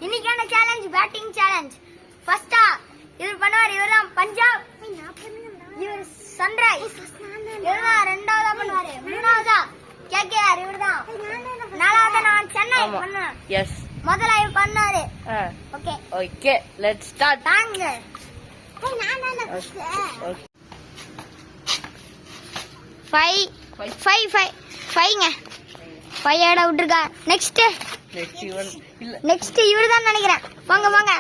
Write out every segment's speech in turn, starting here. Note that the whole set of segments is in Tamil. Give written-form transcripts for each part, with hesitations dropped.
இன்னைக்கான சேலஞ்ச் பேட்டிங் சேலஞ்ச். ஃபர்ஸ்டா இவர் பண்ணுவார், இவர்தான் பஞ்சாப், இவர் சன்ரைஸ், இவர்தான் ரெண்டாவதா பண்ணுவாரு, மூணாவதா கேகேஆர் இவர்தான், நாலாவதா நான் சென்னை பண்ணுவேன். எஸ், முதல்ல இவர் பண்ணாரு. Okay okay, let's start. தாங்க. ஃபைவ் ஆட விட்டுருக்கா. நெக்ஸ்ட் இவர் தான் நினைக்கிறேன். வாங்க வாங்க,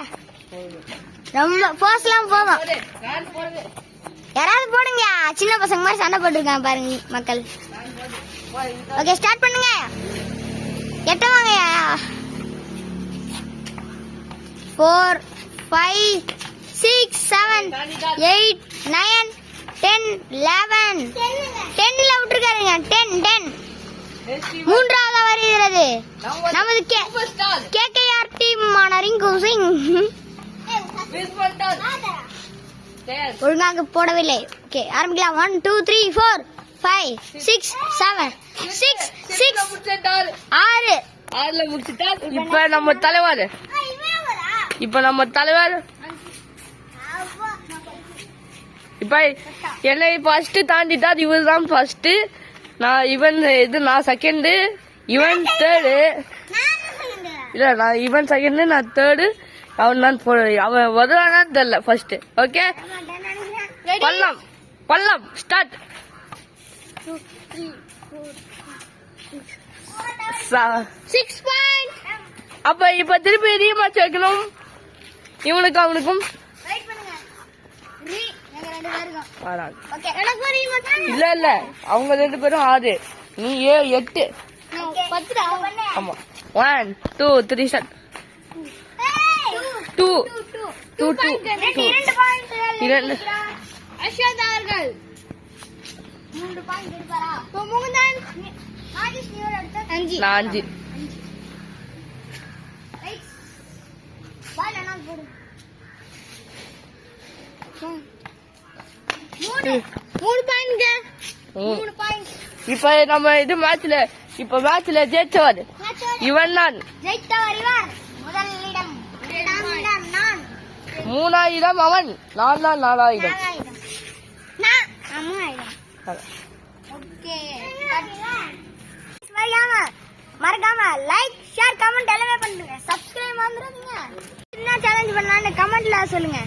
ரொம்ப போஸ்லாம் போவோம். யாராவது போடுங்க, சின்ன பசங்க மாதிரி சண்டை போட்டுருக்காங்க பாருங்க மக்கள். ஓகே ஸ்டார்ட் பண்ணுங்க. எட்ட வாங்க. 4 5 6 7 8 9 10 11 10ல விட்டுருக்காருங்க. 10 மூன்றாவது வருகிறது நமது கேகேஆர் டீம் ஆன ரிங்கு சிங். ஒழுங்காக போடவில்லை. ஓகே ஆரம்பிக்கலாம். 1 2 3 4 5 6 7 6 6ல முடிச்சிட்டார். இப்ப நம்ம தலைவர் இப்ப என்னை ஃபர்ஸ்ட் தாண்டிட்டார். இவர் தான் ஃபர்ஸ்ட், நான் செகண்ட், இவன் தேர்டு. இல்ல நான் இவன் செகண்ட், நான் தேர்டு, அவன் தான் அவன் வருவானான்னு தெரியல ஃபர்ஸ்ட். ஓகே பல்லம் ஸ்டார்ட். 6 பாயிண்ட். அப்ப இப்ப திருப்பி ரீமேட்ச் வைக்கணும் இவனுக்கு அவனுக்கும். இல்ல அவங்க 2 பேரும் 6, நீ 8. ஆமா 1 2 3 ஸ்டார்ட். 2 2 அஷாத் அவர்கள் 3 பாயிண்ட் எடுப்பாரா? முகுந்தன் ராஜேஷ் நீவர் எடுத்த 5. ரைட் பால் என்ன போடு. 3 பாயிண்ட். 3 பாயிண்ட். இப்ப நம்ம இது மேட்ச்ல ஜெயிச்சவர் இவன் தான். ஜெயித்தவர் இவர். முதலிடம் நான். 3ஆயிரம் அவன். நான் தான் 4ஆயிரம். ஓகே மறக்காம லைக் ஷேர் கமெண்ட் எல்லாமே பண்ணுங்க. சப்ஸ்கிரைப் வந்துருங்க. என்ன சேலஞ்ச் பண்ணலாம்னு கமெண்ட்ல சொல்லுங்க.